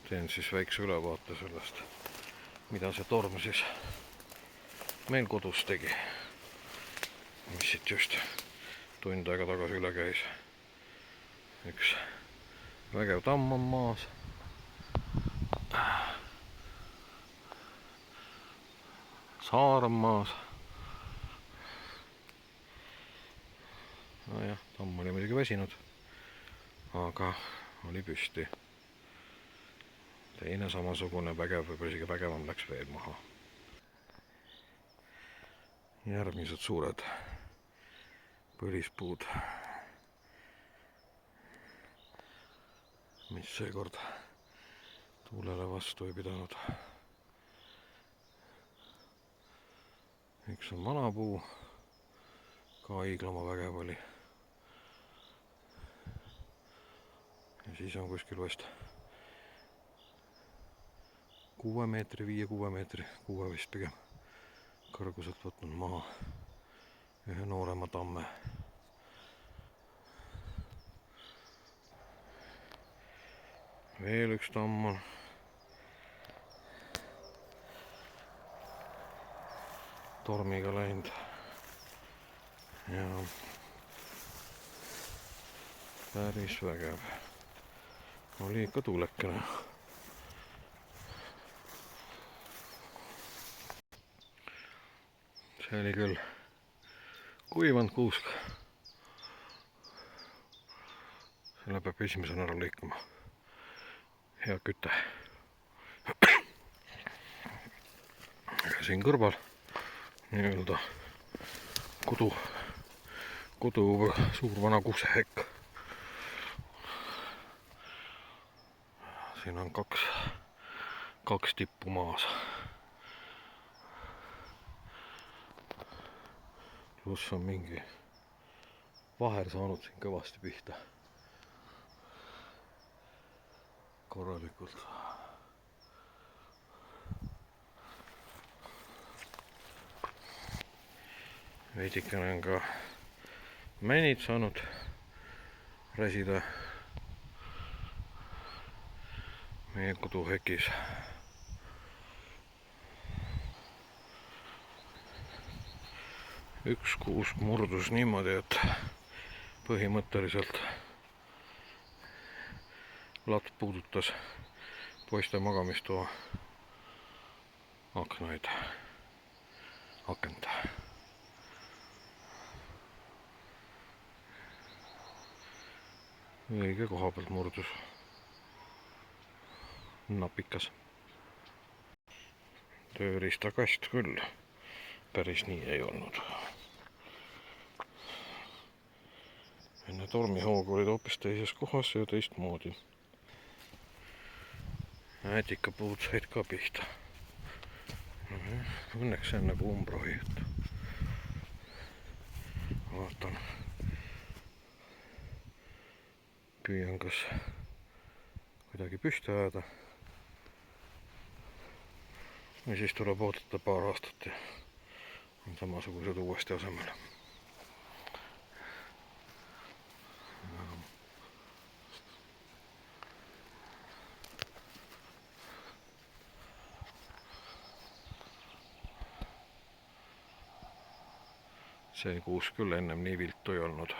teen siis väikse ülevaate sellest, mida see torm siis meil kodus tegi, mis siit just tund aega tagasi üle käis. Üks vägev tamm on maas. Saar on maas. Nojah, tamm oli muidugi väsinud, aga oli püsti. Teine samasugune vägev, võib-olla isegi vägevam läks veel maha. Järgmised suured põlispuud, mis seekord tuulele vastu ei pidanud. Üks on vanapuu, ka hiiglama vägev oli. Ja siis on kuskil vast 6 meetri, 5-6 meetri, 6 vist pigem kõrguselt võtnud maha ühe noorema tamme. Veel üks tamm on. Tormiga läinud. Ja päris vägev. Oli ikka tuulekene. See oli küll kuivanud kuusk. Selle peab esimesena ära lõikama. Hea küte. Aga siin kõrval nii-öelda kodu suur vana kuusehekk. Siin on kaks tippu maas. Pluss on mingi vaher saanud siin kõvasti pihta. Korralikult. Veidikene on ka mänid saanud räsida meie koduhekis. Üks kuusk murdus niimoodi, et põhimõtteliselt lats puudutas poiste magamistoa akent. Õige koha pealt murdus. Napikas. Tööriistakast küll päris nii ei olnud. Enne tormihoogu olid hoopis teises kohas ja teistmoodi. Ätikapuud said ka pihta. Õnneks see on nagu umbrohi. Vaatan. Püüan kas kuidagi püsti ajada. Ja siis tuleb oodata paar aastat ja on samasugused uuesti asemel. See kuus küll ennem nii viltu ei olnud.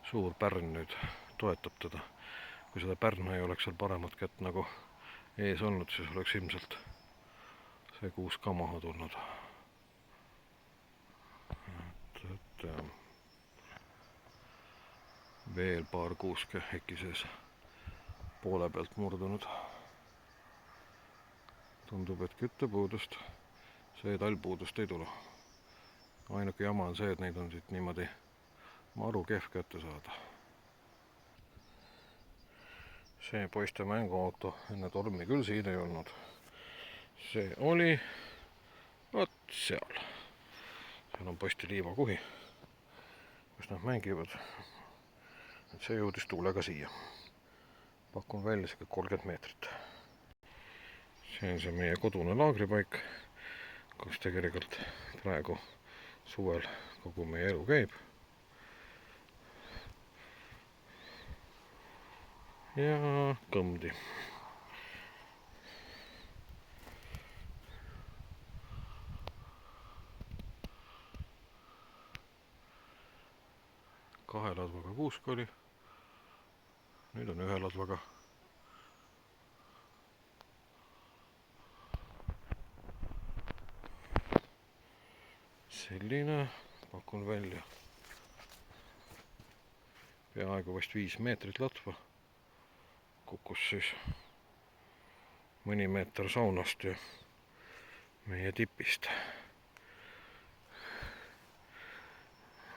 Suur pärn nüüd toetab teda. Kui seda pärna ei oleks seal paremat kätt nagu ees olnud, siis oleks ilmselt see kuus ka maha tulnud. Veel paar kuuske heki sees poole pealt murdunud. Tundub, et küttepuudust see talpuudust ei tule. Ainuke jama on see, et neid on siit niimoodi maru kehv kätte saada. See poiste mänguauto enne tormi küll siin ei olnud. See oli vot seal. Seal on poiste liivakuhi, kus nad mängivad. Et see jõudis tuulega siia. Pakun välja siuke 30 meetrit. See on see meie kodune laagripaik, kus tegelikult praegu suvel kogu meie elu käib. Ja kõmdi. kuusk oli. Nüüd on ühe ladvaga. Selline, pakun välja. Peaaegu vast 5 meetrit latva. Kukkus siis mõni meeter saunast ja meie tipist.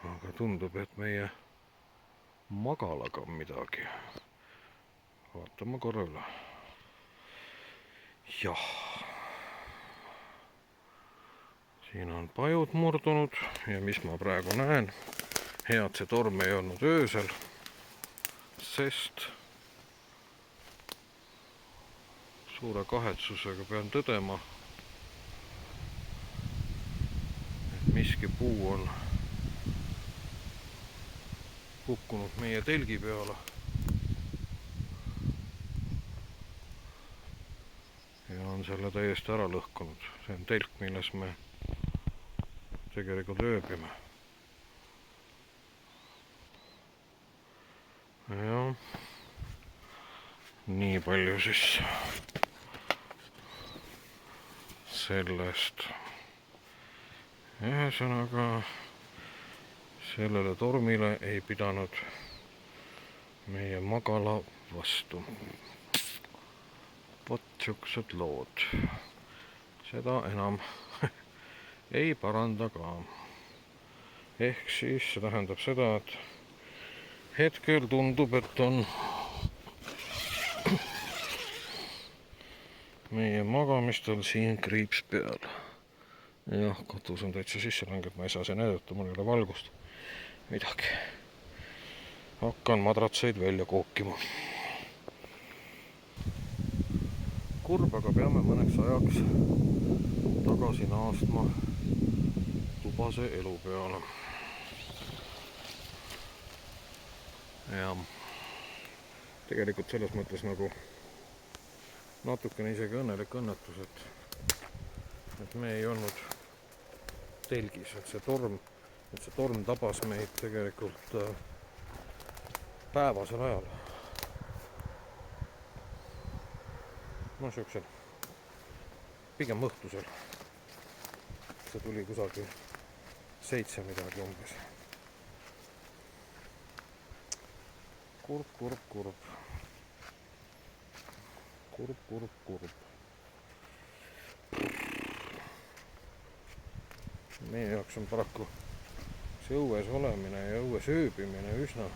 Aga tundub, et meie magalaga on midagi. Vaatame korra üle. Jah. Siin on pajud murdunud ja mis ma praegu näen, head see torm ei olnud öösel, sest suure kahetsusega pean tõdema, et miski puu on kukkunud meie telgi peale ja on selle täiesti ära lõhkunud. See on telk, milles me tegelikult ööbime. Ja nii palju siis sellest. Ühesõnaga sellele tormile ei pidanud meie magala vastu. Vot siuksed lood. Seda enam ei paranda ka. Ehk siis see tähendab seda, et hetkel tundub, et on meie magamistel siin kriips peal. Jah, katus on täitsa sisse langenud, ma ei saa see näidata, mul ei ole valgust. Midagi. Hakkan madratseid välja kookima. Kurb, aga peame mõneks ajaks tagasi naastma tubase elu peale. Ja tegelikult selles mõttes nagu natukene isegi õnnelik õnnetus, et me ei olnud telgis, et see torm tabas meid tegelikult päevasel ajal. No siuksel, pigem õhtusel. See tuli kusagil 7 midagi umbes. Kurb. Meie jaoks on paraku see õues olemine ja õues ööbimine üsna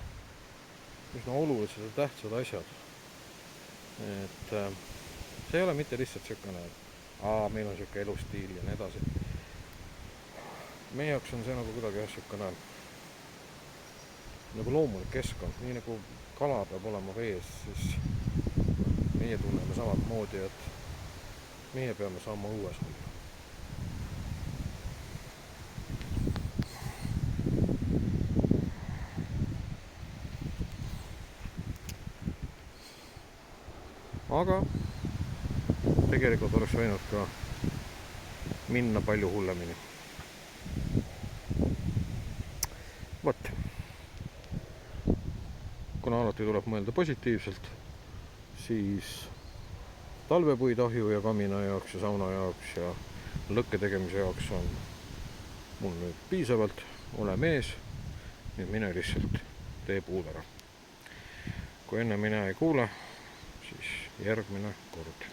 olulised ja tähtsad asjad. Et see ei ole mitte lihtsalt siukene, meil on siuke elustiil ja nii edasi. Meie jaoks on see nagu kuidagi siukene nagu loomulik keskkond, nii nagu kala peab olema vees, siis meie tunneme samad moodi, et meie peame saama õues olla. Aga tegelikult oleks võinud ka minna palju hullemini. Vot. Kuna alati tuleb mõelda positiivselt, siis talvepuidahju ja kamina jaoks ja sauna jaoks ja lõkke tegemise jaoks on mul nüüd piisavalt. Ole mees, nüüd mine lihtsalt tee puud ära. Kui enne mine ei kuule, siis järgmine kord.